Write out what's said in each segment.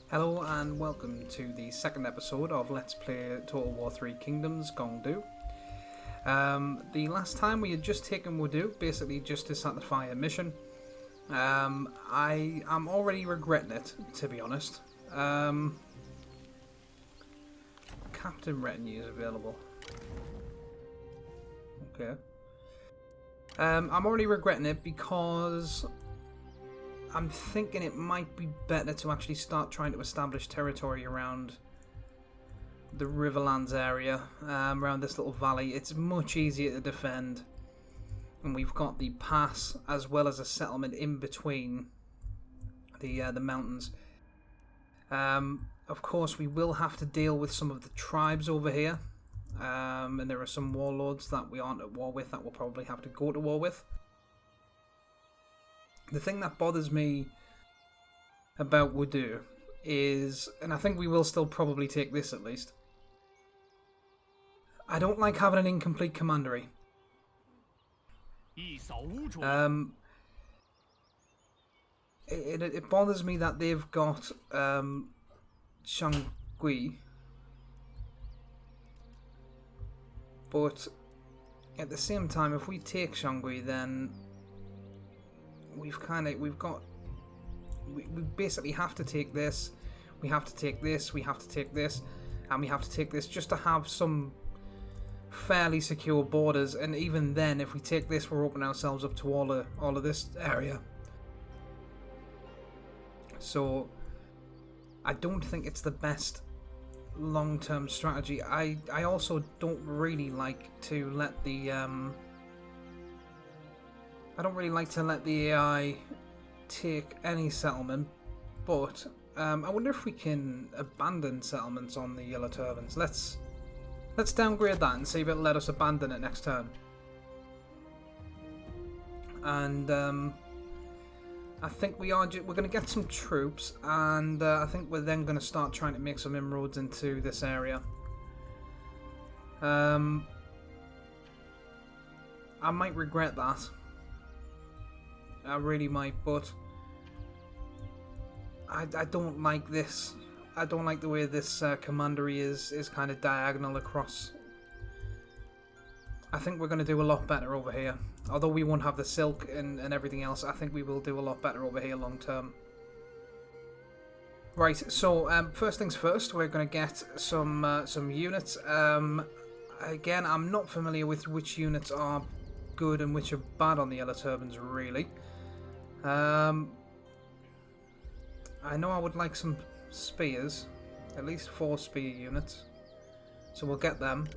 Hello and welcome to the second episode of Let's Play Total War 3 Kingdoms Gong. The last time we had just taken Wudu, basically just to satisfy a mission. I'm already regretting it, to be honest. Captain Retinue is available. Okay. I'm already regretting it because I'm thinking it might be better to actually start trying to establish territory around the Riverlands area, around this little valley. It's much easier to defend, and we've got the pass as well as a settlement in between the mountains. Of course, we will have to deal with some of the tribes over here, and there are some warlords that we aren't at war with that we'll probably have to go to war with. The thing that bothers me about Wudu is, and I think we will still probably take this at least, I don't like having an incomplete commandery. It bothers me that they've got Shangui, but at the same time, if we take Shangui, then we basically have to take this, we have to take this, we have to take this, and we have to take this just to have some fairly secure borders. And even then, if we take this, we're opening ourselves up to all of this area. So I don't think it's the best long-term strategy. I also don't really like to let the AI take any settlement, but I wonder if we can abandon settlements on the Yellow Turbans. Let's downgrade that and see if it'll let us abandon it next turn. And I think we're going to get some troops, and I think we're then going to start trying to make some inroads into this area. I might regret that. I really might, but I don't like this. I don't like the way this commandery is kind of diagonal across. I think we're going to do a lot better over here. Although we won't have the silk and everything else, I think we will do a lot better over here long term. Right, so first things first, we're going to get some units. Again, I'm not familiar with which units are good and which are bad on the Yellow Turbans, really. I know I would like some spears, at least 4 spear units, so we'll get them.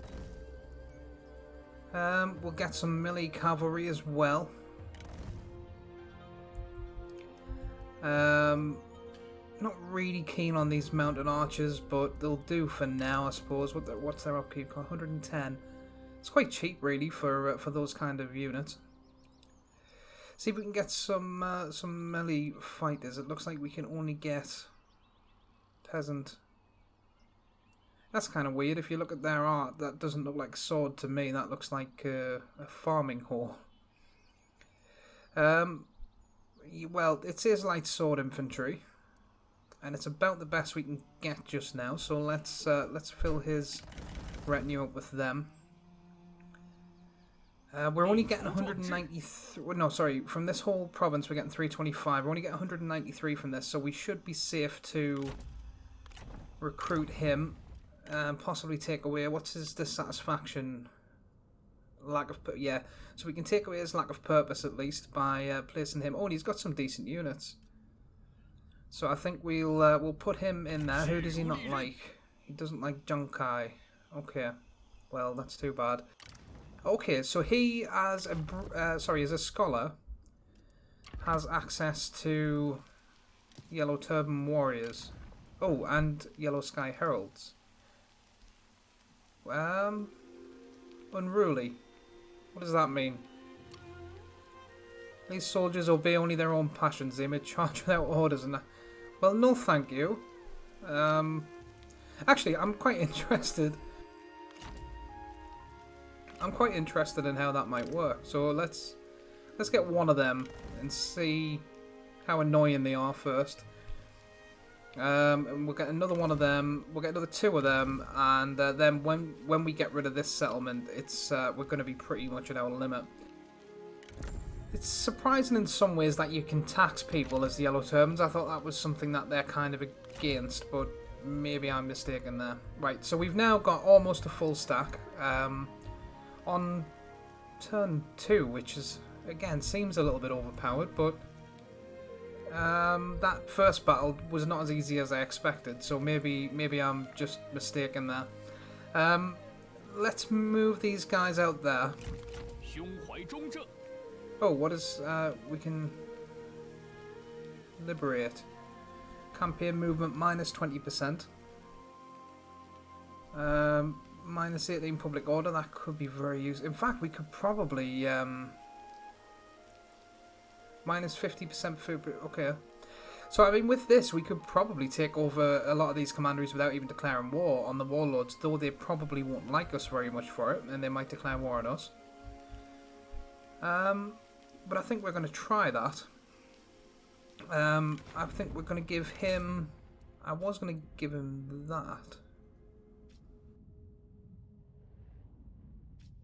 We'll get some melee cavalry as well. Not really keen on these mounted archers, but they'll do for now, I suppose. What's their upkeep? 110. It's quite cheap, really, for those kind of units. See if we can get some melee fighters. It looks like we can only get peasant. That's kind of weird. If you look at their art, that doesn't look like sword to me. That looks like a farming hall. Well, it says light sword infantry, and it's about the best we can get just now. So let's fill his retinue up with them. We're only getting 193. No, sorry. From this whole province, we're getting 325. We're only getting 193 from this, so we should be safe to recruit him. Possibly take away, what's his dissatisfaction? Lack of, yeah. So we can take away his lack of purpose at least by placing him. Oh, and he's got some decent units. So I think we'll put him in there. Who does he not like? He doesn't like Junkai. Okay, well that's too bad. Okay, so he as a scholar has access to Yellow Turban warriors. Oh, and Yellow Sky Heralds. Unruly. What does that mean? These soldiers obey only their own passions. They may charge without orders and that. Well, no thank you. Actually, I'm quite interested. I'm quite interested in how that might work. So let's get one of them and see how annoying they are first. And we'll get another one of them. We'll get another 2 of them, and then when we get rid of this settlement, it's we're going to be pretty much at our limit. It's surprising in some ways that you can tax people as the Yellow Turbans. I thought that was something that they're kind of against, but maybe I'm mistaken there. Right, so we've now got almost a full stack on turn 2, which is, again, seems a little bit overpowered, but that first battle was not as easy as I expected, so maybe I'm just mistaken there. Let's move these guys out there. Oh, what is... we can... liberate. Campaign movement minus 20%. Minus 18 public order, that could be very useful. In fact, we could probably... minus 50% food... Okay. So, I mean, with this, we could probably take over a lot of these commanderies without even declaring war on the warlords, though they probably won't like us very much for it, and they might declare war on us. But I think we're going to try that. I think we're going to give him... I was going to give him that.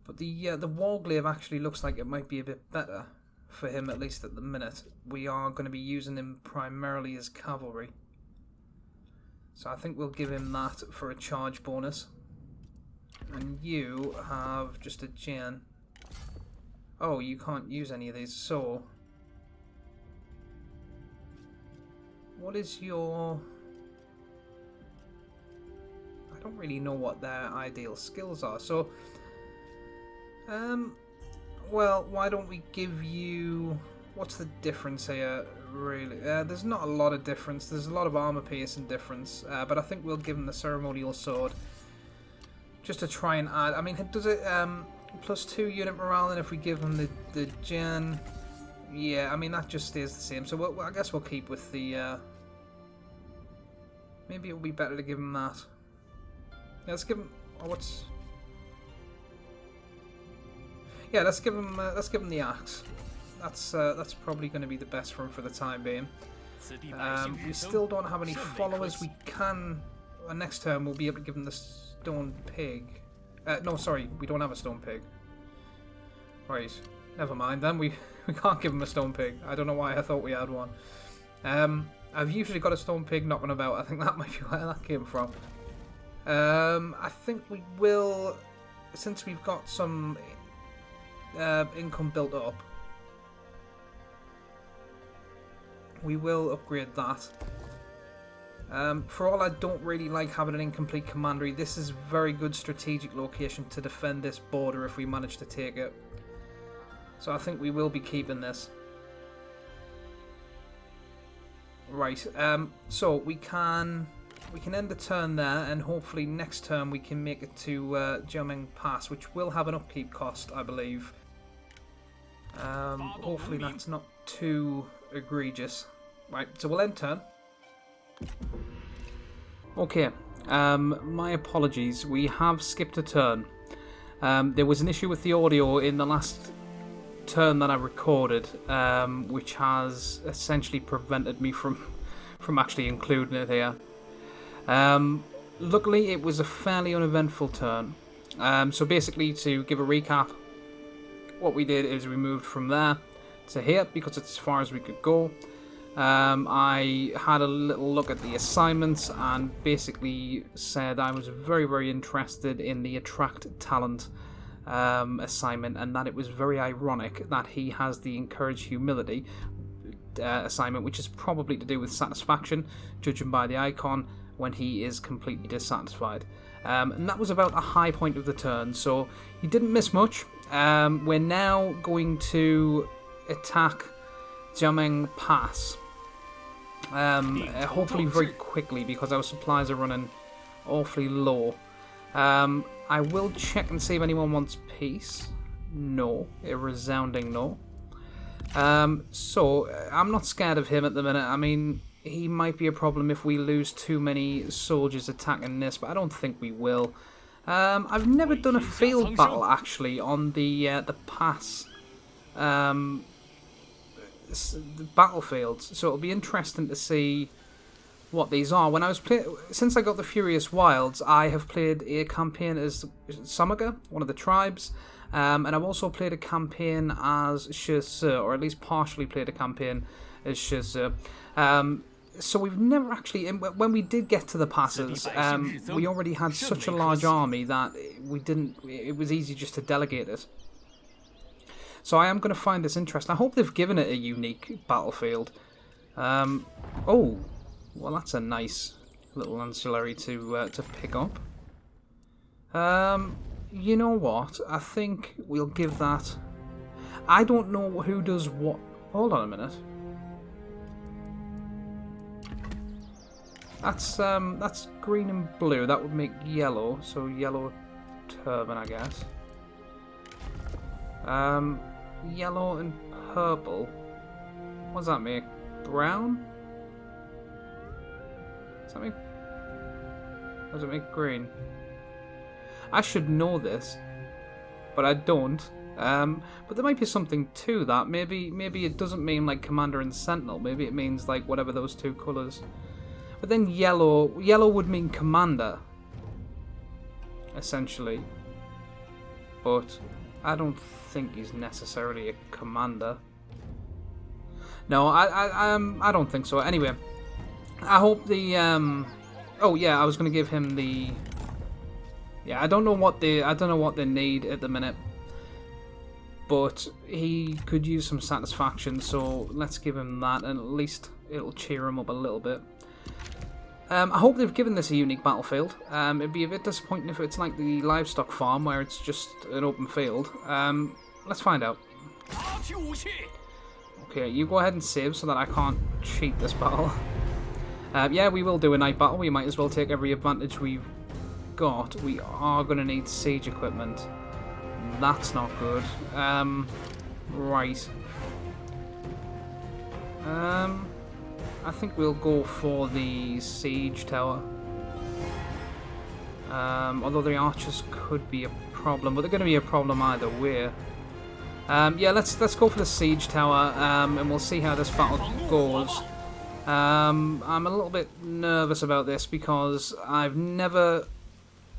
But the Warglaive actually looks like it might be a bit better for him, at least at the minute. We are going to be using him primarily as cavalry. So I think we'll give him that for a charge bonus. And you have just a gen. Oh, you can't use any of these, so... What is your... I don't really know what their ideal skills are, so... well, why don't we give you... What's the difference here, really? There's not a lot of difference. There's a lot of armor piercing difference, but I think we'll give him the ceremonial sword. Just to try and add... I mean, does it... plus 2 unit morale, and if we give them the gen, yeah, I mean that just stays the same. So I guess we'll keep with the. Maybe it would be better to give him that. Yeah, let's give him. Oh, what's? Yeah, let's give him the axe. That's probably going to be the best for him for the time being. We still don't have any followers. We can. Next turn we'll be able to give him the stone pig. No, sorry, we don't have a stone pig. Right, never mind then. We can't give him a stone pig. I don't know why I thought we had one. I've usually got a stone pig knocking about. I think that might be where that came from. I think we will, since we've got some income built up, we will upgrade that. For all I don't really like having an incomplete commandery, this is a very good strategic location to defend this border if we manage to take it. So I think we will be keeping this. Right, so we can end the turn there, and hopefully next turn we can make it to Jiameng Pass, which will have an upkeep cost, I believe. Hopefully that's not too egregious. Right, so we'll end turn. Okay, my apologies, we have skipped a turn. There was an issue with the audio in the last turn that I recorded, which has essentially prevented me from actually including it here. Luckily it was a fairly uneventful turn. So basically, to give a recap, what we did is we moved from there to here because it's as far as we could go. I had a little look at the assignments and basically said I was very, very interested in the attract talent assignment, and that it was very ironic that he has the encourage humility assignment, which is probably to do with satisfaction, judging by the icon, when he is completely dissatisfied. And that was about a high point of the turn, so he didn't miss much. We're now going to attack Jiameng Pass. Hopefully very quickly, because our supplies are running awfully low. I will check and see if anyone wants peace. No, a resounding no. So I'm not scared of him at the minute. I mean, he might be a problem if we lose too many soldiers attacking this, but I don't think we will. I've never done a field battle actually on the pass. The battlefields, so it'll be interesting to see what these are. When I was since I got the Furious Wilds, I have played a campaign as Samaga, one of the tribes, and I've also played a campaign as Shise, or at least partially played a campaign as Shise. So we've never actually, when we did get to the passes, we already had such a large army that it was easy just to delegate it. So I am going to find this interesting. I hope they've given it a unique battlefield. Oh, well, that's a nice little ancillary to pick up. You know what? I think we'll give that. I don't know who does what. Hold on a minute. That's green and blue. That would make yellow. So yellow turban, I guess. Yellow and purple. What does that make? Brown? Does that make? Does it make green? I should know this, but I don't. But there might be something to that. Maybe it doesn't mean like Commander and Sentinel. Maybe it means like whatever those two colours. But then yellow would mean Commander, essentially. But I don't think he's necessarily a commander. No, I don't think so. Anyway, I hope the oh yeah, I was gonna give him the. Yeah, I don't know what they need at the minute, but he could use some satisfaction. So let's give him that, and at least it'll cheer him up a little bit. I hope they've given this a unique battlefield. It'd be a bit disappointing if it's like the livestock farm where it's just an open field. Let's find out. Okay, you go ahead and save so that I can't cheat this battle. Yeah, we will do a night battle. We might as well take every advantage we've got. We are going to need siege equipment. That's not good. Right. I think we'll go for the siege tower. Although the archers could be a problem, but they're going to be a problem either way. Yeah, let's go for the siege tower, and we'll see how this battle goes. I'm a little bit nervous about this because I've never,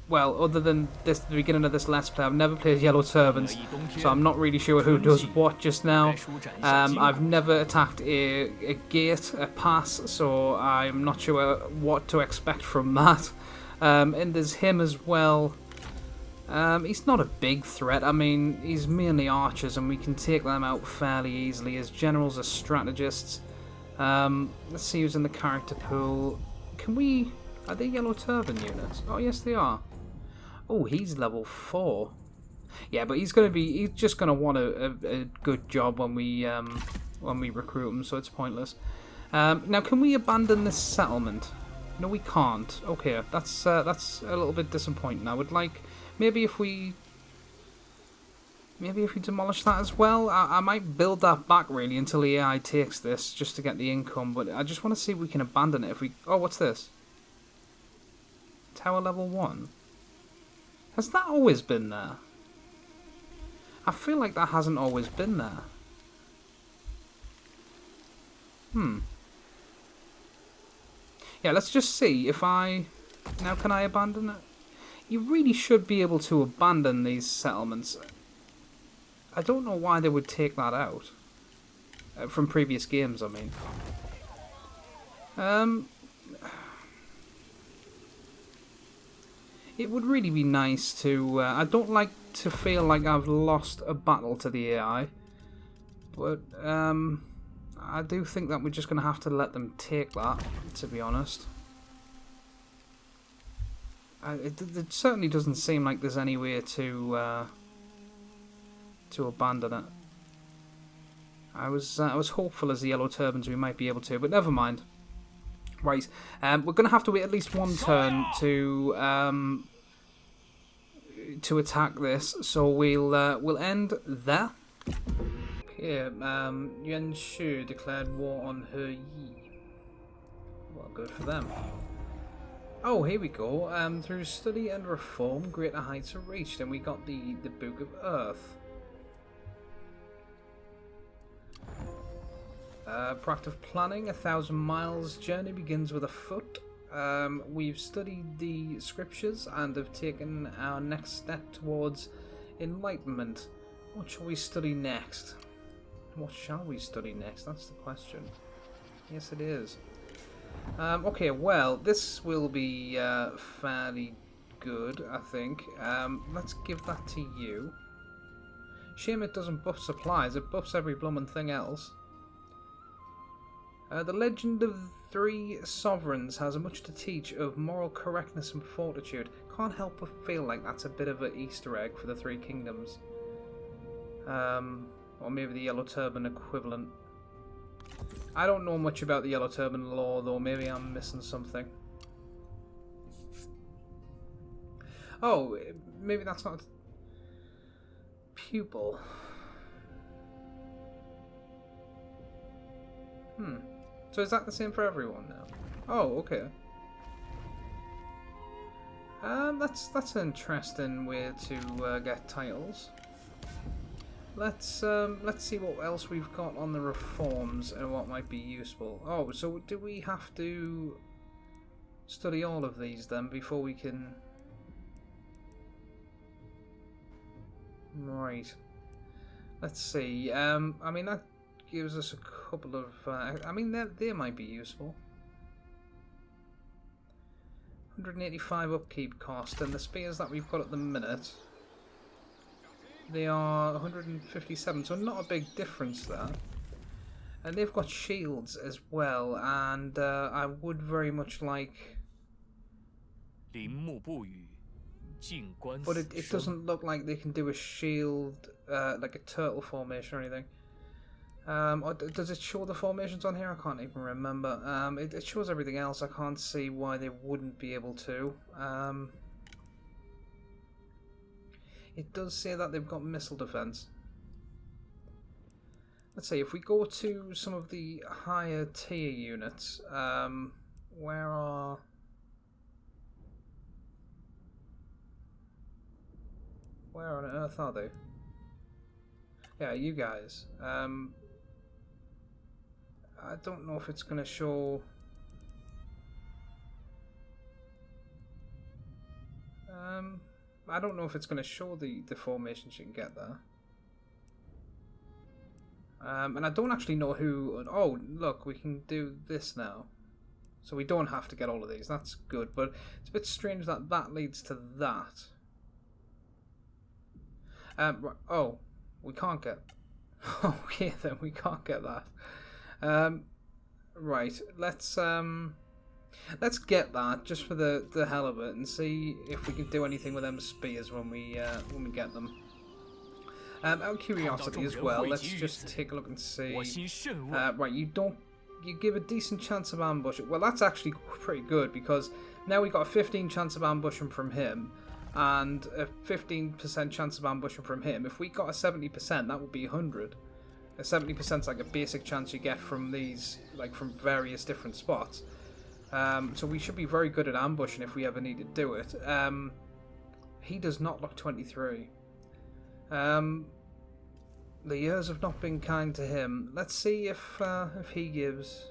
well, other than the beginning of this Let's Play, I've never played Yellow Turbans, so I'm not really sure who does what just now. I've never attacked a gate, a pass, so I'm not sure what to expect from that. And there's him as well. He's not a big threat. I mean, he's mainly archers, and we can take them out fairly easily. His generals are strategists. Let's see who's in the character pool. Can we... Are they Yellow Turban units? Oh, yes, they are. Oh, he's level 4. Yeah, but he's just gonna want a good job when we recruit him, so it's pointless. Now, can we abandon this settlement? No, we can't. Okay, that's a little bit disappointing. I would like maybe if we demolish that as well. I might build that back really until the AI takes this just to get the income. But I just want to see if we can abandon it. If we what's this? Tower level 1. Has that always been there? I feel like that hasn't always been there. Yeah, let's just see if I... Now, can I abandon it? You really should be able to abandon these settlements. I don't know why they would take that out. From previous games, I mean. It would really be nice to... I don't like to feel like I've lost a battle to the AI. But I do think that we're just going to have to let them take that, to be honest. It certainly doesn't seem like there's any way to abandon it. I was hopeful as the Yellow Turbans we might be able to, but never mind. Right, we're going to have to wait at least one turn to attack this, so we'll end there. Here, Yuan Shu declared war on He Yi. Well, good for them. Oh, here we go. Through study and reform, greater heights are reached, and we got the Book of Earth. Proactive planning, 1,000 miles journey begins with a foot. We've studied the scriptures and have taken our next step towards enlightenment. What shall we study next? What shall we study next? That's the question. Yes, it is. Okay, well, this will be fairly good, I think. Let's give that to you. Shame it doesn't buff supplies. It buffs every bloomin' thing else. The Legend of Three Sovereigns has much to teach of moral correctness and fortitude. Can't help but feel like that's a bit of an Easter egg for the Three Kingdoms. Or maybe the Yellow Turban equivalent. I don't know much about the Yellow Turban lore, though. Maybe I'm missing something. Oh, maybe that's not... Pupil. So is that the same for everyone now? Oh, okay. That's an interesting way to get titles. Let's see what else we've got on the reforms and what might be useful. Oh, so do we have to study all of these then before we can? Right. Let's see. I mean that gives us a couple of. I mean they might be useful. 185 upkeep cost, and the spears that we've got at the minute, they are 157, so not a big difference there. And they've got shields as well, and I would very much like... But it doesn't look like they can do a shield, like a turtle formation or anything. Or does it show the formations on here? I can't even remember. It shows everything else. I can't see why they wouldn't be able to. It does say that they've got missile defense. Let's see, if we go to some of the higher tier units, where on earth are they? Yeah, you guys. I don't know if it's going to show... I don't know if it's going to show the formations you can get there. And I don't actually know who... Oh, look, we can do this now. So we don't have to get all of these. That's good, but it's a bit strange that that leads to that. Oh, we can't get... Okay, then we can't get that. Right, let's get that just for the hell of it and see if we can do anything with them spears when we get them. Out of curiosity as well, let's just take a look and see. Right, you give a decent chance of ambushing. Well, that's actually pretty good because now we got a 15 chance of ambushing from him and a 15% chance of ambushing from him. If we got a 70%, that would be 100. A 70% is like a basic chance you get from these, like from various different spots. So we should be very good at ambushing if we ever need to do it. He does not look 23. The years have not been kind to him. Let's see if he gives...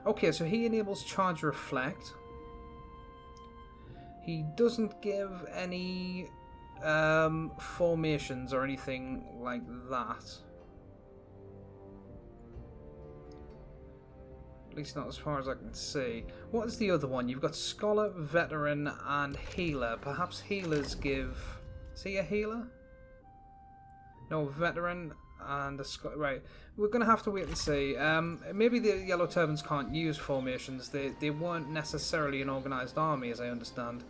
Okay, so he enables charge reflect. He doesn't give any formations or anything like that. At least not as far as I can see. What is the other one? You've got Scholar, Veteran, and Healer. Perhaps healers give... Is he a healer? No, Veteran and a Scholar. Right, we're going to have to wait and see. Maybe the Yellow Turbans can't use formations. They weren't necessarily an organised army, as I understand.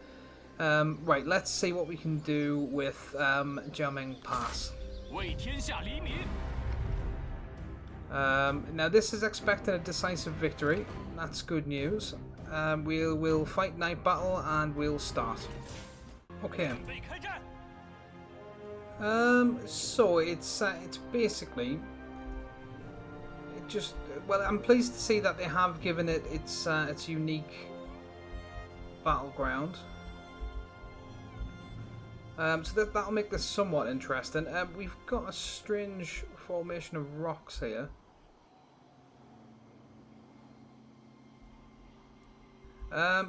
Right, let's see what we can do with Jiameng Pass. Now this is expecting a decisive victory. That's good news. We'll fight night battle and we'll start. Okay. So it's basically just, well, I'm pleased to see that they have given it its unique battleground. So that'll make this somewhat interesting. We've got a strange formation of rocks here.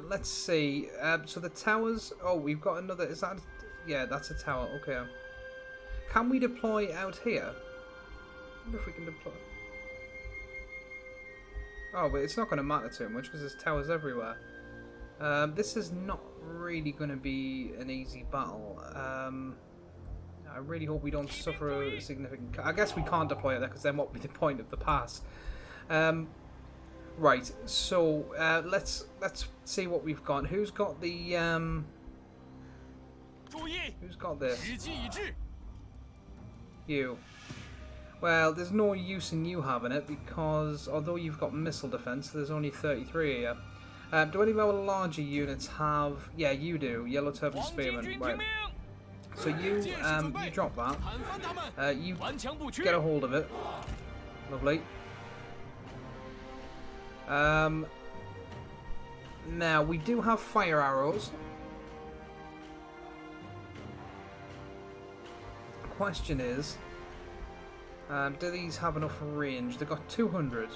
Let's see. So the towers... Oh, we've got another... Is that... Yeah, that's a tower. Okay. Can we deploy out here? I wonder if we can deploy... Oh, but it's not going to matter too much because there's towers everywhere. This is not really going to be an easy battle. I really hope we don't suffer a significant... I guess we can't deploy it there because then what would be the point of the pass? Right, so let's see what we've got. Who's got the... Who's got this? You. Well, there's no use in you having it because although you've got missile defense, there's only 33 here. Do any of our larger units have... Yeah, you do. Yellow Turban Spearmen. Right. So you drop that. You get a hold of it. Lovely. Now, we do have fire arrows. The question is... do these have enough range? They've got 200.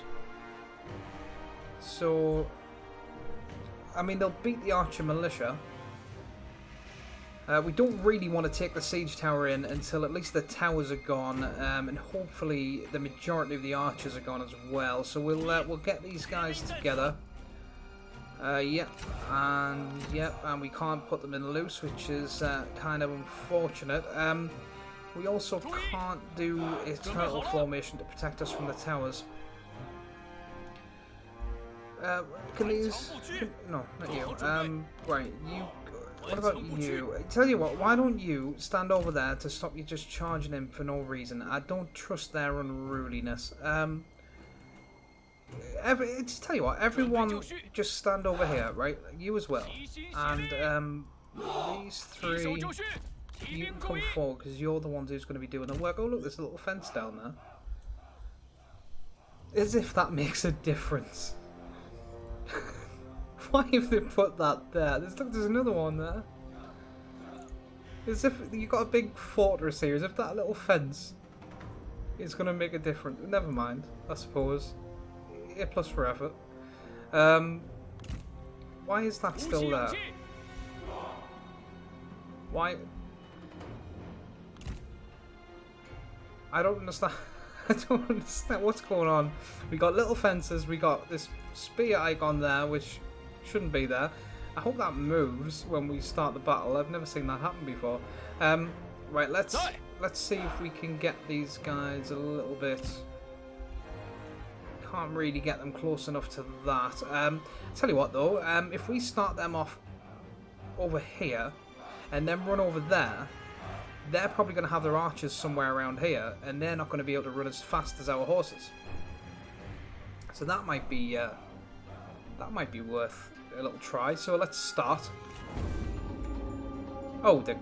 So, I mean, they'll beat the Archer Militia. We don't really want to take the siege tower in until at least the towers are gone, and hopefully the majority of the archers are gone as well. So we'll get these guys together. Yep, and we can't put them in loose, which is kind of unfortunate. We also can't do a turtle formation to protect us from the towers. Can these... no, not you. Right, you... What about you? I tell you what, why don't you stand over there to stop you just charging him for no reason? I don't trust their unruliness. Just tell you what, everyone just stand over here, right? You as well. And these three... You can come forward because you're the ones who's going to be doing the work. Oh look, there's a little fence down there. As if that makes a difference. Why have they put that there? There's another one there. As if you got a big fortress here. As if that little fence is going to make a difference. Never mind, I suppose. A plus for effort. Why is that still there? Why? I don't understand. I don't understand what's going on. We got little fences. We got this spear icon there, which shouldn't be there. I hope that moves when we start the battle. I've never seen that happen before. Right, let's see if we can get these guys a little bit. Can't really get them close enough to that. Tell you what though, if we start them off over here and then run over there, they're probably going to have their archers somewhere around here, and they're not going to be able to run as fast as our horses. So that might be worth a little try. So let's start. Oh, the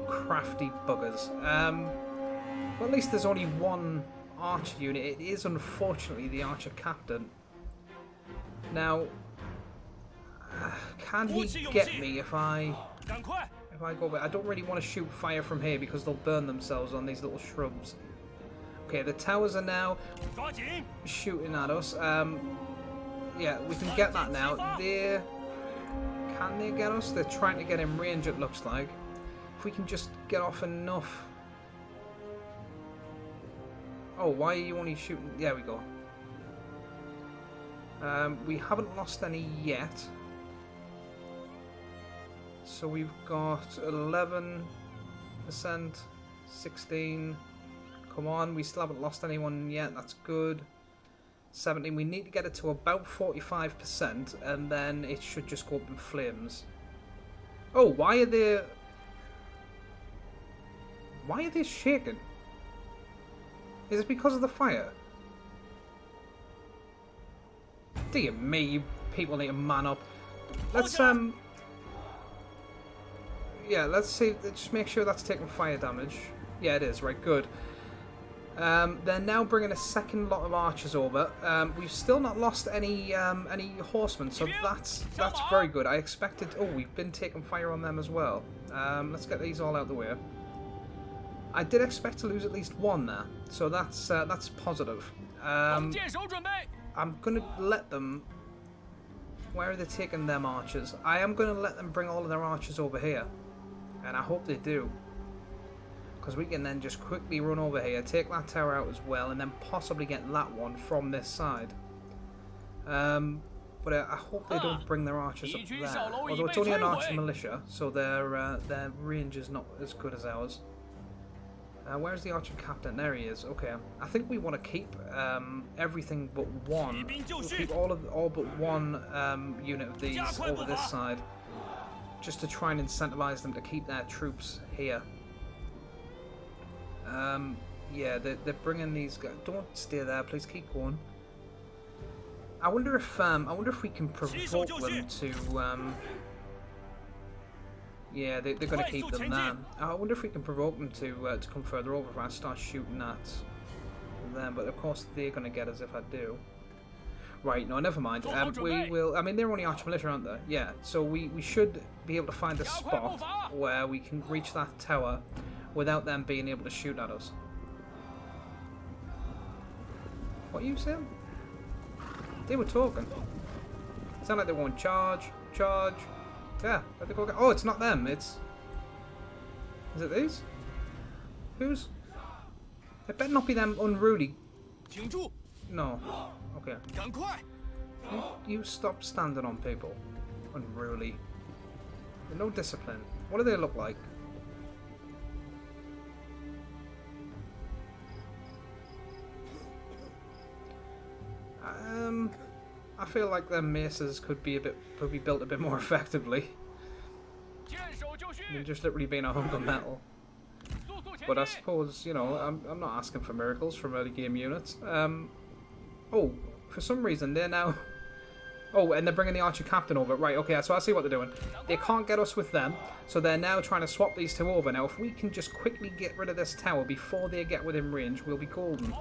crafty buggers. Well, at least there's only one archer unit. It is unfortunately the archer captain. Now, can he get me if I go away? I don't really want to shoot fire from here because they'll burn themselves on these little shrubs. Okay, the towers are now shooting at us. Yeah, we can get that now. Can they get us? They're trying to get in range, it looks like. If we can just get off enough. Oh, why are you only shooting? There we go. We haven't lost any yet. So we've got 11%, 16. Come on, we still haven't lost anyone yet. That's good. 17. We need to get it to about 45%, and then it should just go up in flames. Oh, why are they shaking? Is it because of the fire? Dear me, you people need to man up. Let's yeah, let's see. Just make sure that's taking fire damage. Yeah, it is. Right, good. They're now bringing a second lot of archers over. We've still not lost any horsemen, so that's very good. I expected. Oh, we've been taking fire on them as well. Let's get these all out of the way. I did expect to lose at least one there, so that's positive. I'm gonna let them Where are they taking them archers? I am going to let them bring all of their archers over here. And I hope they do. Because we can then just quickly run over here, take that tower out as well, and then possibly get that one from this side. But I hope they don't bring their archers up there. Although it's only an archer militia, so their range is not as good as ours. Where's the archer captain? There he is. Okay, I think we want to keep everything but one. We'll keep all but one unit of these over this side, just to try and incentivize them to keep their troops here. Yeah, they're bringing these guys. Don't stay there, please. Keep going. I wonder if we can provoke them to. Yeah, they're going to keep them there. I wonder if we can provoke them to come further over if I start shooting at them. But of course they're going to get us if I do. Right, no, never mind. We will. I mean, they're only archer militia, aren't they? Yeah. So we should be able to find a spot where we can reach that tower without them being able to shoot at us. What are you saying? They were talking. It sounded like they won't charge. Yeah, let they go. Oh, it's not them. It's. Is it these? Who's? It better not be them unruly. No. Okay. You stop standing on people. Unruly. No discipline. What do they look like? I feel like their maces could be built a bit more effectively. They've just literally been a hunk of metal. But I suppose, you know, I'm not asking for miracles from early game units. Oh, for some reason they're now. Oh, and they're bringing the archer captain over. Right, okay, so I see what they're doing. They can't get us with them, so they're now trying to swap these two over. Now, if we can just quickly get rid of this tower before they get within range, we'll be golden.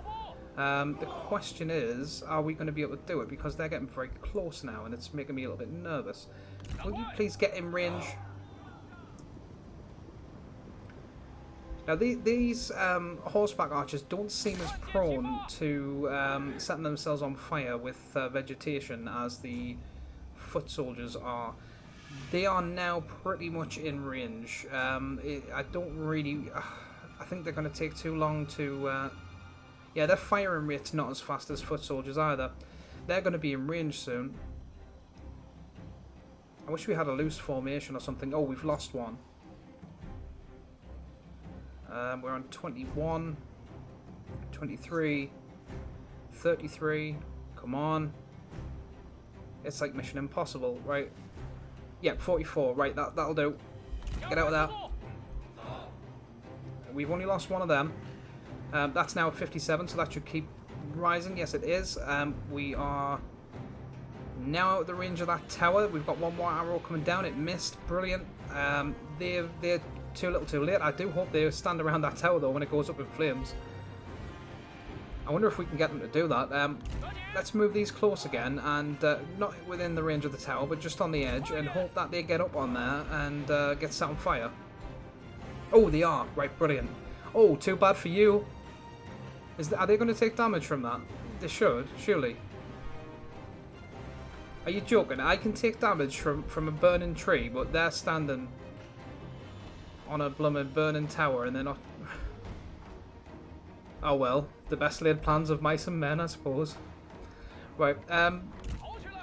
The question is, are we going to be able to do it? Because they're getting very close now, and it's making me a little bit nervous. Will you please get in range? Now, these horseback archers don't seem as prone to setting themselves on fire with vegetation as the foot soldiers are. They are now pretty much in range. I don't really... I think they're going to take too long to... yeah, their firing rate's not as fast as foot soldiers either. They're going to be in range soon. I wish we had a loose formation or something. Oh, we've lost one. We're on 21, 23, 33. Come on. It's like Mission Impossible, right? Yeah, 44. Right, that'll do. Get out of that. We've only lost one of them. That's now at 57, so that should keep rising. Yes, it is. We are now out of the range of that tower. We've got one more arrow coming down. It missed. Brilliant. They're too little too late. I do hope they stand around that tower, though, when it goes up in flames. I wonder if we can get them to do that. Let's move these close again, and not within the range of the tower, but just on the edge, and hope that they get up on there and get set on fire. Oh, they are. Right, brilliant. Oh, too bad for you. Are they going to take damage from that? They should, surely. Are you joking? I can take damage from a burning tree, but they're standing on a blooming burning tower and they're not... Oh well, the best laid plans of mice and men, I suppose. Right,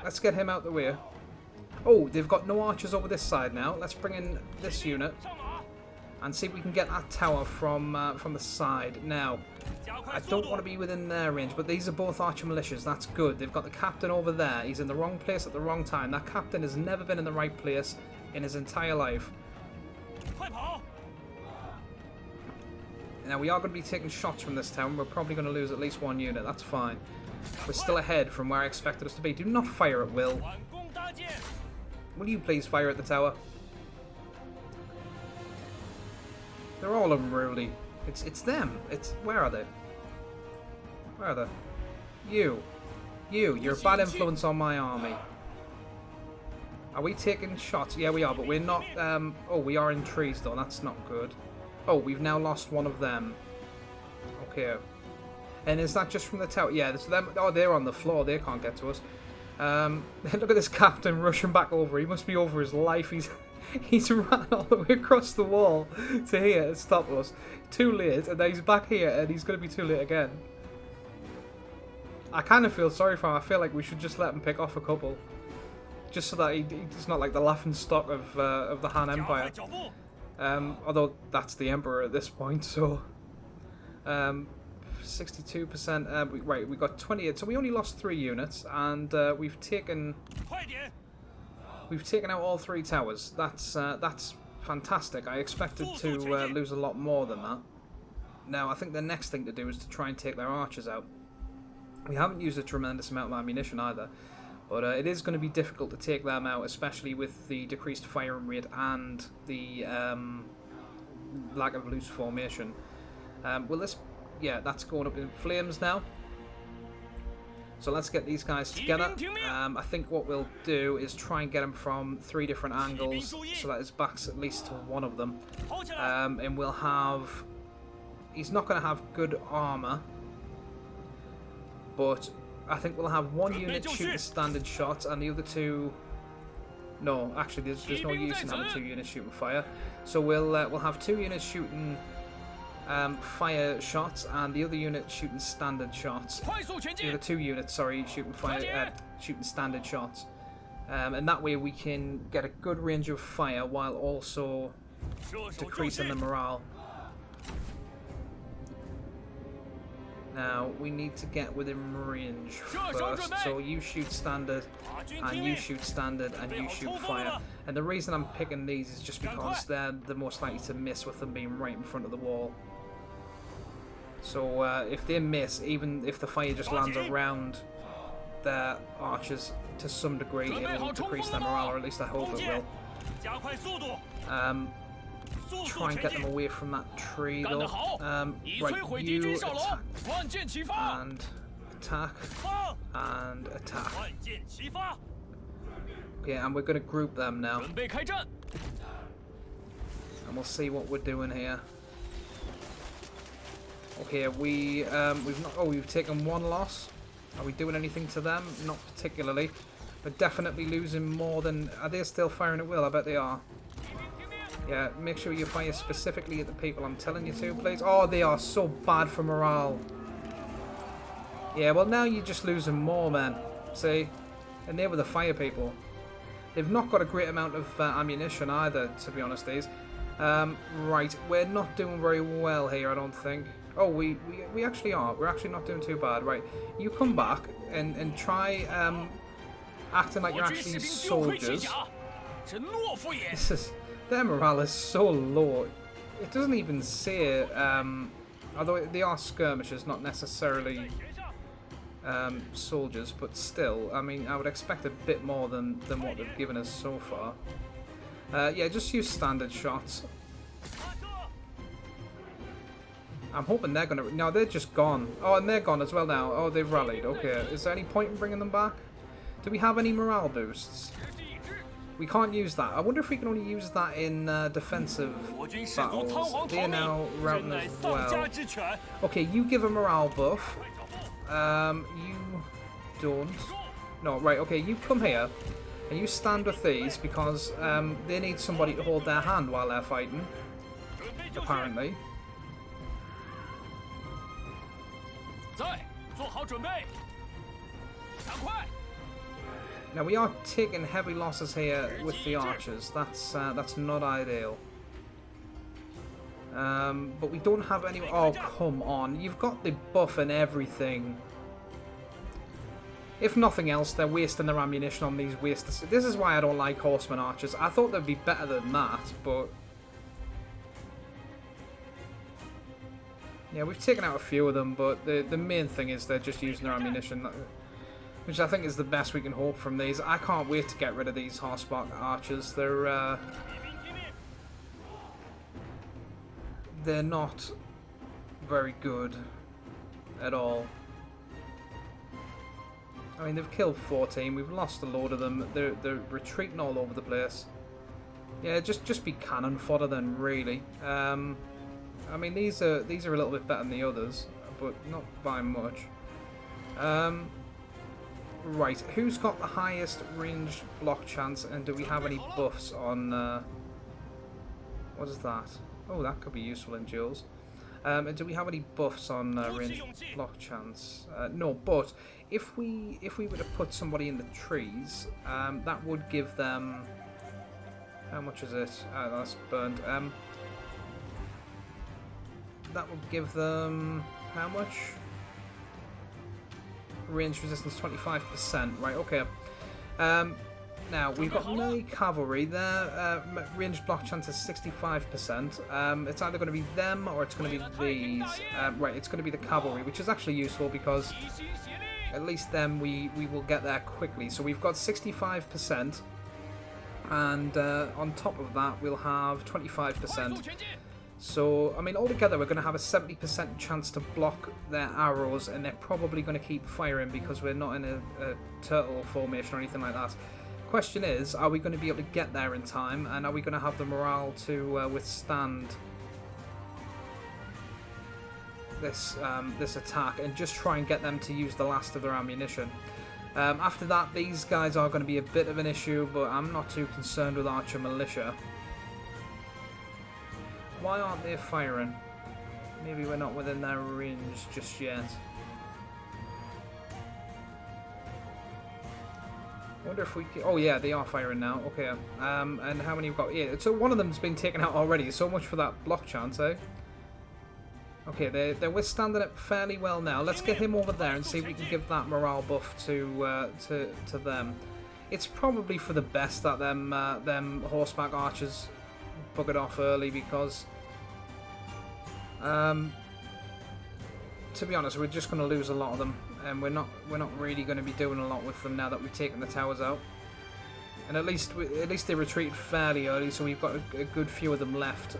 let's get him out the way. Oh, they've got no archers over this side now. Let's bring in this unit and see if we can get that tower from the side. Now, I don't want to be within their range, but these are both archer militias. That's good. They've got the captain over there. He's in the wrong place at the wrong time. That captain has never been in the right place in his entire life. Now, we are going to be taking shots from this town. We're probably going to lose at least one unit. That's fine. We're still ahead from where I expected us to be. Do not fire at will. Will you please fire at the tower? They're all unruly. It's them. Where are they? Where are they? You're a bad influence on my army. Are we taking shots? Yeah, we are, but we're not... oh, we are in trees, though. That's not good. Oh, we've now lost one of them. Okay. And is that just from the tower? Yeah, it's them. Oh, they're on the floor. They can't get to us. Look at this captain rushing back over. He must be over his life. He's ran all the way across the wall to here to stop us. Too late, and then he's back here, and he's going to be too late again. I kind of feel sorry for him. I feel like we should just let him pick off a couple. Just so that he's not like the laughing stock of the Han Empire. Although that's the Emperor at this point, so... 62%. Right, we got 28, so we only lost 3 units, and we've taken out all 3 towers. That's fantastic. I expected to lose a lot more than that. Now, I think the next thing to do is to try and take their archers out. We haven't used a tremendous amount of ammunition either, but it is going to be difficult to take them out, especially with the decreased firing rate and the lack of loose formation. Well, this... Yeah, that's going up in flames now. So let's get these guys together. I think what we'll do is try and get him from 3 different angles, so that his back's at least to one of them. And we'll have... He's not going to have good armour, but I think we'll have 1 unit shooting standard shots and the other 2... No, actually, there's no use in having 2 units shooting fire. So we'll have 2 units shooting... fire shots and the other unit shooting standard shots. The other 2 units, sorry, shooting shooting standard shots. And that way we can get a good range of fire while also decreasing the morale. Now we need to get within range first. So you shoot standard, and you shoot standard, and you shoot fire. And the reason I'm picking these is just because they're the most likely to miss with them being right in front of the wall. So if they miss, even if the fire just lands around their archers to some degree, it'll decrease their morale, or at least I hope it will. Try and get them away from that tree though. Right, you attack. And attack. And attack. Okay, and we're going to group them now. And we'll see what we're doing here. Okay, we've taken 1 loss. Are we doing anything to them? Not particularly. We're definitely losing more than... Are they still firing at will? I bet they are. Yeah, make sure you fire specifically at the people I'm telling you to, please. Oh, they are so bad for morale. Yeah, well now you're just losing more, man. See? And they were the fire people. They've not got a great amount of ammunition either, to be honest, these. Right, we're not doing very well here, I don't think. Oh, we actually are. We're actually not doing too bad. Right, you come back and try acting like you're actually soldiers. This is... Their morale is so low. It doesn't even say... although they are skirmishers, not necessarily soldiers, but still, I mean, I would expect a bit more than what they've given us so far. Yeah, just use standard shots. I'm hoping they're going to... No, they're just gone. Oh, and they're gone as well now. Oh, they've rallied. Okay, is there any point in bringing them back? Do we have any morale boosts? We can't use that. I wonder if we can only use that in defensive battles. They are now routing as well. Okay, you give a morale buff. You don't. No, right, okay, you come here. And you stand with these because they need somebody to hold their hand while they're fighting. Apparently. Now we are taking heavy losses here with the archers. That's not ideal. But we don't have any... Oh, come on. You've got the buff and everything. If nothing else, they're wasting their ammunition on these wasters. This is why I don't like horseman archers. I thought they'd be better than that, but... Yeah, we've taken out a few of them, but the main thing is they're just using their ammunition, which I think is the best we can hope from these. I can't wait to get rid of these horseback archers. They're not very good at all. I mean, they've killed 14. We've lost a load of them. They're retreating all over the place. Yeah, just be cannon fodder then, really. I mean, these are a little bit better than the others, but not by much. Right, who's got the highest ranged block chance, and do we have any buffs on... what is that? Oh, that could be useful in duels. And do we have any buffs on ranged block chance? No, but if we were to put somebody in the trees, that would give them... How much is it? That's burned. That would give them... How much? Range resistance 25%. Right, okay. Now, we've got melee cavalry. Their range block chance is 65%. It's either going to be them or it's going to be these. Right, it's going to be the cavalry, which is actually useful because at least then we will get there quickly. So we've got 65%. And on top of that, we'll have 25%. So, I mean, altogether, we're going to have a 70% chance to block their arrows, and they're probably going to keep firing because we're not in a turtle formation or anything like that. Question is, are we going to be able to get there in time, and are we going to have the morale to withstand this attack and just try and get them to use the last of their ammunition? After that, these guys are going to be a bit of an issue, but I'm not too concerned with Archer Militia. Why aren't they firing? Maybe we're not within their range just yet. I wonder if we can... Oh yeah, they are firing now. Okay. And how many we've got? Yeah, so one of them's been taken out already. So much for that block chance, eh? Okay, they're withstanding it fairly well now. Let's get him over there and see if we can give that morale buff to them. It's probably for the best that them horseback archers buggered off early because, to be honest, we're just going to lose a lot of them, and we're not really going to be doing a lot with them now that we've taken the towers out. And at least they retreated fairly early, so we've got a good few of them left.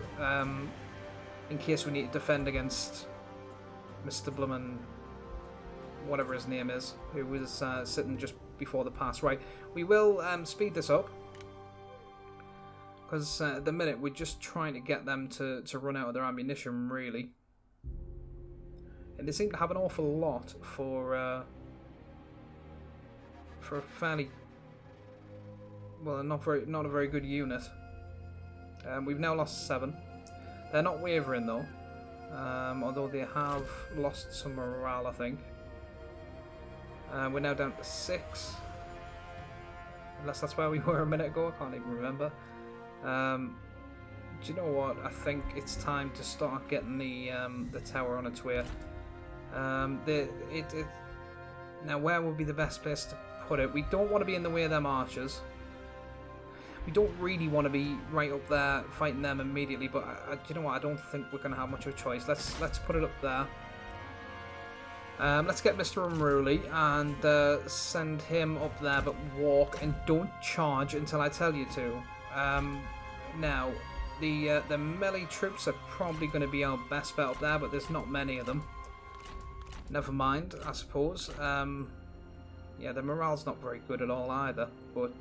In case we need to defend against Mr. Blumman, whatever his name is, who was sitting just before the pass. Right, we will speed this up, because at the minute we're just trying to get them to run out of their ammunition, really. And they seem to have an awful lot for a fairly... well, not a very good unit. We've now lost 7. They're not wavering though, although they have lost some morale, I think. We're now down to 6, unless that's where we were a minute ago. I can't even remember. Do you know what? I think it's time to start getting the tower on its way. Now, where would be the best place to put it? We don't want to be in the way of them archers. We don't really want to be right up there fighting them immediately, but you know what? I don't think we're going to have much of a choice. Let's put it up there. Let's get Mr. Unruly and send him up there, but walk and don't charge until I tell you to. Now, the melee troops are probably going to be our best bet up there, but there's not many of them. Never mind, I suppose. Yeah, the morale's not very good at all either, but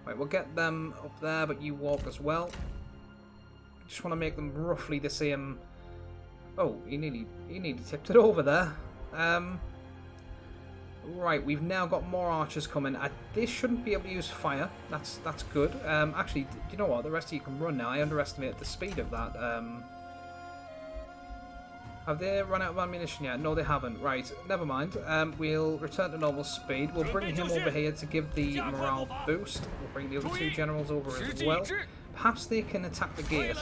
right, we'll get them up there, but you walk as well. Just want to make them roughly the same. Oh, he nearly tipped it over there. Right, we've now got more archers coming. They shouldn't be able to use fire. That's good. Actually, do you know what? The rest of you can run now. I underestimated the speed of that. Have they run out of ammunition yet? No, they haven't. Right, never mind. We'll return to normal speed. We'll bring him over here to give the morale boost. We'll bring the other 2 generals over as well. Perhaps they can attack the gate.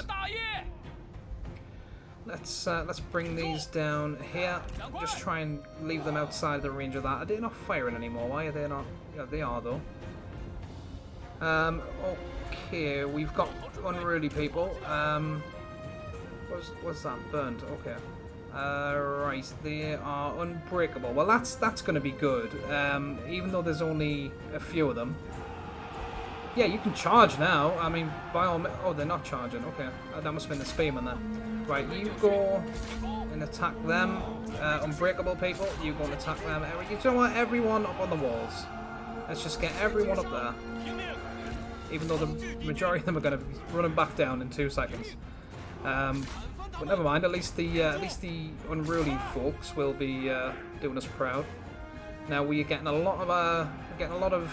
Let's bring these down here. Just try and leave them outside the range of that. Are they not firing anymore? Why are they not? Yeah, they are though. Okay, we've got unruly people. What's that? Burnt. Okay. Right, they are unbreakable. Well, that's going to be good. Even though there's only a few of them. Yeah, you can charge now. I mean, by all means. Oh, they're not charging. Okay, that must have been the spearman there. Right, you go and attack them. Unbreakable people, you go and attack them. You know what? Everyone up on the walls. Let's just get everyone up there. Even though the majority of them are going to be running back down in 2 seconds. But never mind. At least the unruly folks will be doing us proud. Now we're getting a lot of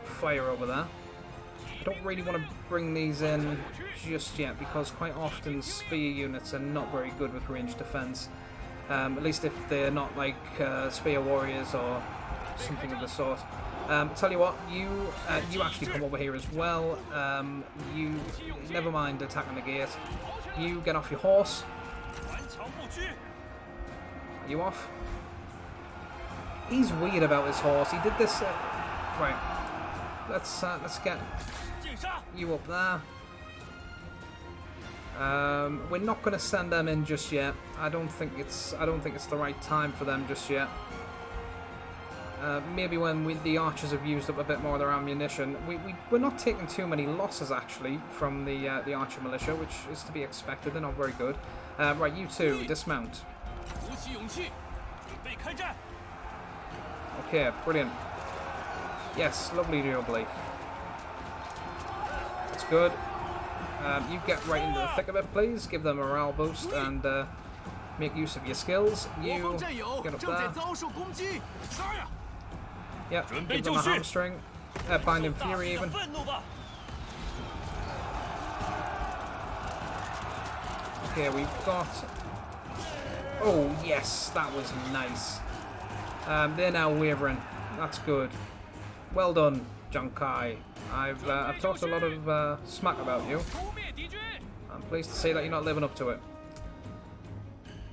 fire over there. I don't really want to bring these in just yet because quite often spear units are not very good with ranged defense. At least if they're not like spear warriors or something of the sort. Tell you what, you actually come over here as well. You never mind attacking the gate. You get off your horse. Are you off? He's weird about his horse. He did this. Right. Let's get you up there. We're not going to send them in just yet. I don't think it's the right time for them just yet. Maybe when the archers have used up a bit more of their ammunition. We're not taking too many losses actually from the archer militia, which is to be expected. They're not very good. Right, you two dismount. Okay, brilliant. Yes, lovely Joe Blake. That's good. You get right into the thick of it, please. Give them a morale boost and make use of your skills. You get up there. Yep, give them a hamstring. Binding Fury even. Okay, we've got... Oh, yes, that was nice. They're now wavering. That's good. Well done, Junkai. I've talked a lot of smack about you. I'm pleased to say that you're not living up to it.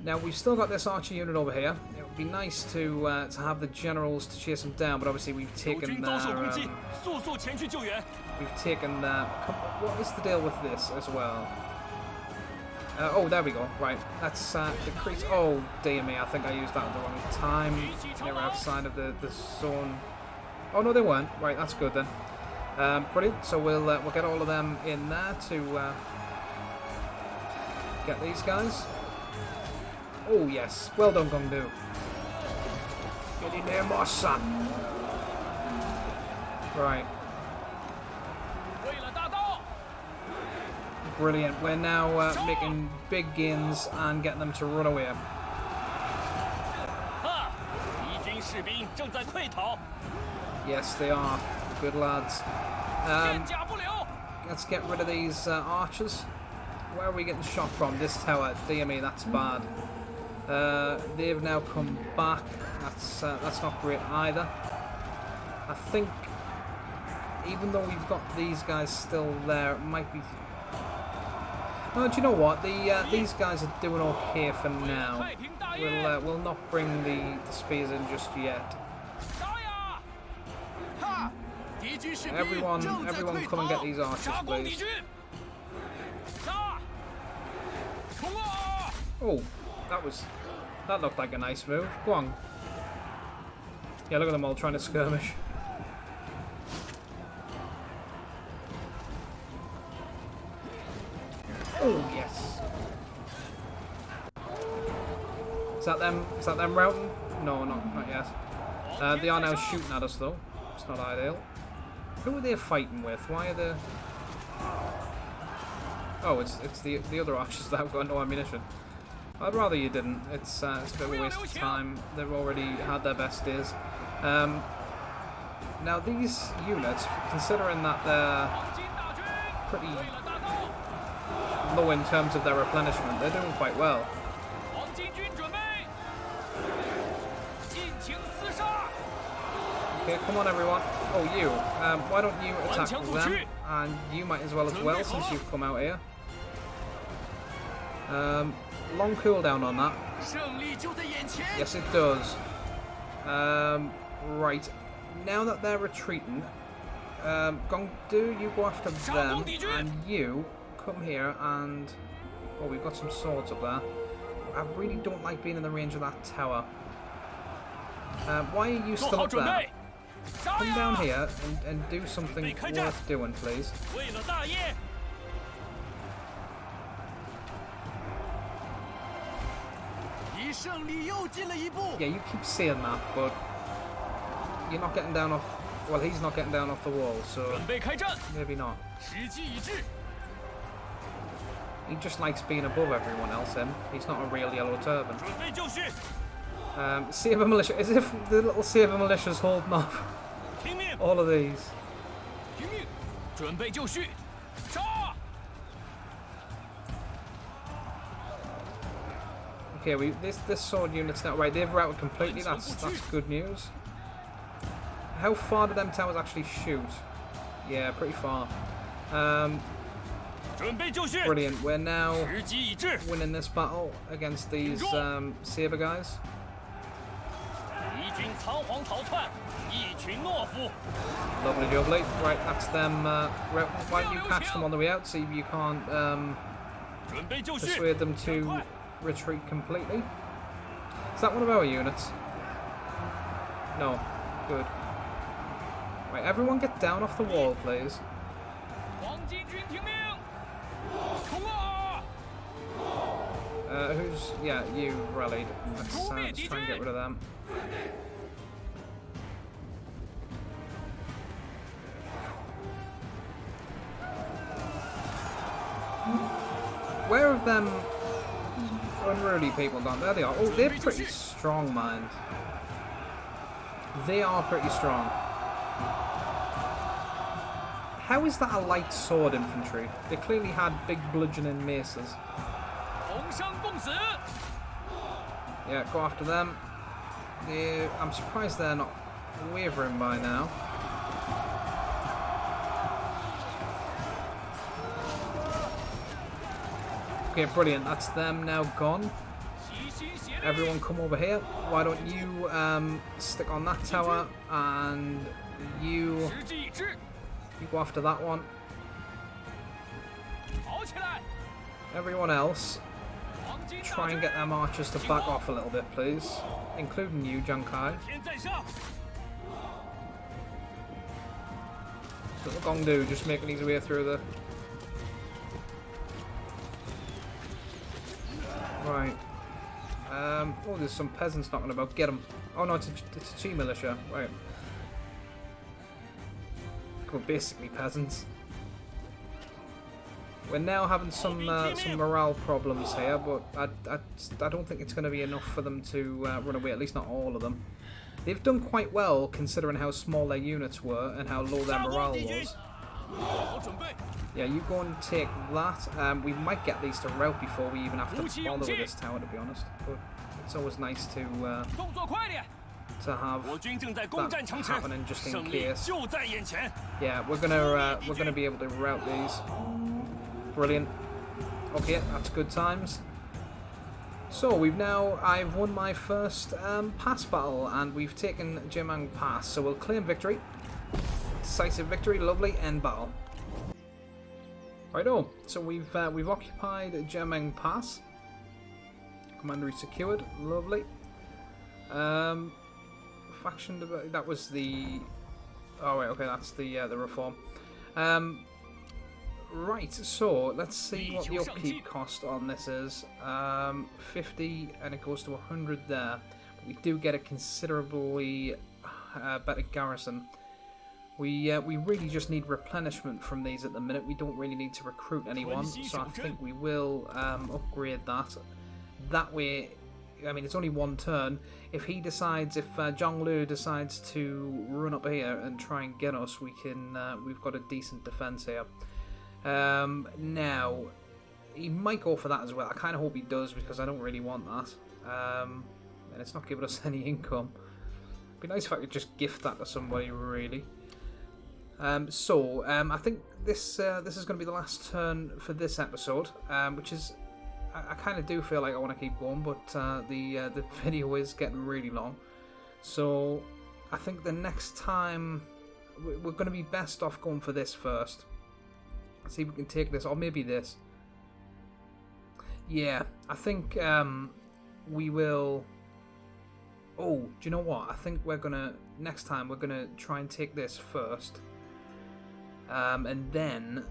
Now we've still got this archer unit over here. It would be nice to have the generals to chase them down, but obviously we've taken their what is the deal with this as well? Oh, there we go. Right, let's decrease. Oh, dear me, I think I used that at the wrong time. They were outside of the zone. Oh no, they weren't. Right, that's good then. Brilliant. So we'll get all of them in there to get these guys. Oh yes, well done, Gong. Get in there, my son. Right. Brilliant. We're now making big gains and getting them to run away. Yes, they are. Good lads. Let's get rid of these archers. Where are we getting shot from? This tower. Dear me, that's bad. They've now come back. That's not great either. I think, even though we've got these guys still there, it might be... Oh, do you know what? These guys are doing okay for now. We'll not bring the spears in just yet. Everyone come and get these archers, please. Oh, that looked like a nice move. Go on. Yeah, look at them all trying to skirmish. Oh yes. Is that them routing? No, not yet. They are now shooting at us though. It's not ideal. Who are they fighting with? Why are they... Oh, it's the other archers that have got no ammunition. I'd rather you didn't. It's a bit of a waste of time. They've already had their best days. Now these units, considering that they're pretty low in terms of their replenishment, they're doing quite well. Okay, come on everyone. Oh, you. Why don't you attack them? And you might as well since you've come out here. Long cooldown on that. Yes, it does. Right. Now that they're retreating, Gong, you go after them, and you come here and... Oh, we've got some swords up there. I really don't like being in the range of that tower. Why are you still up there? Come down here and do something worth doing, please. Yeah, you keep saying that, but you're not getting down off... Well, he's not getting down off the wall, so maybe not. He just likes being above everyone else, him. He's not a real yellow turban. Saber militia, as if the little Saber militia's holding off all of these. Okay, this sword unit's now right. They've routed completely. That's good news. How far do them towers actually shoot? Yeah, pretty far. Brilliant. We're now winning this battle against these Saber guys. Lovely jubbly. Right, that's them. Why don't you catch them on the way out? See if you can't persuade them to retreat completely. Is that one of our units? No. Good. Right, everyone get down off the wall, please. Who's... Yeah, you rallied. Let's try and get rid of them. Where have them unruly people gone? There they are. Oh, they're pretty strong, mind. They are pretty strong. How is that a light sword infantry? They clearly had big bludgeoning maces. Yeah, go after them. I'm surprised they're not wavering by now. Okay, brilliant. That's them now gone. Everyone come over here. Why don't you stick on that tower and you go after that one. Everyone else, try and get them archers to back off a little bit, please. Including you, Junkai. Little Gong just making his way through the... Right. Oh, there's some peasants knocking about. Get them. Oh no, it's a Chi militia. Right. Well, basically peasants. We're now having some morale problems here, but I don't think it's going to be enough for them to run away. At least not all of them. They've done quite well considering how small their units were and how low their morale was. Yeah, you go and take that. We might get these to rout before we even have to bother with this tower, to be honest. But it's always nice to have that happening just in case. Yeah, we're gonna be able to rout these. Brilliant. Okay, that's good times. So I've won my first pass battle, and we've taken Jiameng Pass. So we'll claim victory. Decisive victory, lovely, end battle. Righto, so we've occupied Jiameng Pass. Commandery secured, lovely. Faction, that was the... Oh wait, okay, that's the reform. Right, so let's see what the upkeep cost on this is. 50, and it goes to 100 there. But we do get a considerably better garrison. We really just need replenishment from these at the minute. We don't really need to recruit anyone, so I think we will upgrade that. That way, I mean, it's only one turn. If he decides, if Zhonglu decides to run up here and try and get us, we can. We've got a decent defense here. Now, he might go for that as well. I kind of hope he does because I don't really want that. And it's not giving us any income. It'd be nice if I could just gift that to somebody, really. I think this is going to be the last turn for this episode, which is, I kind of do feel like I want to keep going, but the video is getting really long. So I think the next time we're going to be best off going for this first. See if we can take this, or maybe this. Yeah, I think we will. Oh, do you know what? I think next time we're gonna try and take this first. And then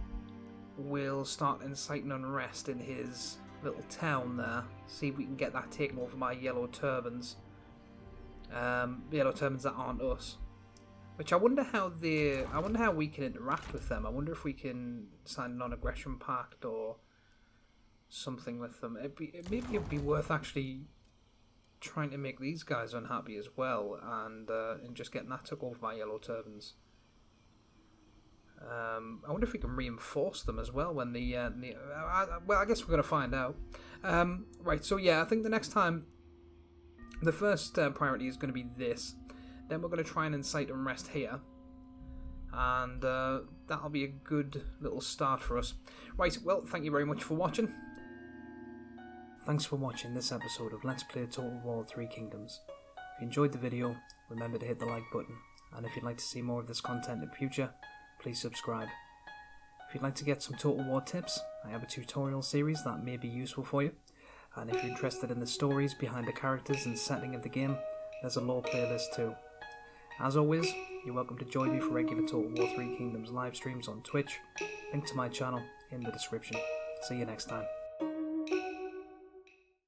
we'll start inciting unrest in his little town there. See if we can get that taken over by yellow turbans. Yellow turbans that aren't us. Which I wonder how we can interact with them. I wonder if we can sign a non-aggression pact or something with them. Maybe it'd be worth actually trying to make these guys unhappy as well, and just getting that took over by yellow turbans. I wonder if we can reinforce them as well when well, I guess we're going to find out. Right, so yeah, I think the next time, the first priority is going to be this. Then we're going to try and incite unrest here. And that'll be a good little start for us. Right, well, thank you very much for watching. Thanks for watching this episode of Let's Play Total War 3 Kingdoms. If you enjoyed the video, remember to hit the like button. And if you'd like to see more of this content in future, please subscribe. If you'd like to get some Total War tips, I have a tutorial series that may be useful for you. And if you're interested in the stories behind the characters and setting of the game, there's a lore playlist too. As always, you're welcome to join me for regular Total War 3 Kingdoms live streams on Twitch. Link to my channel in the description. See you next time.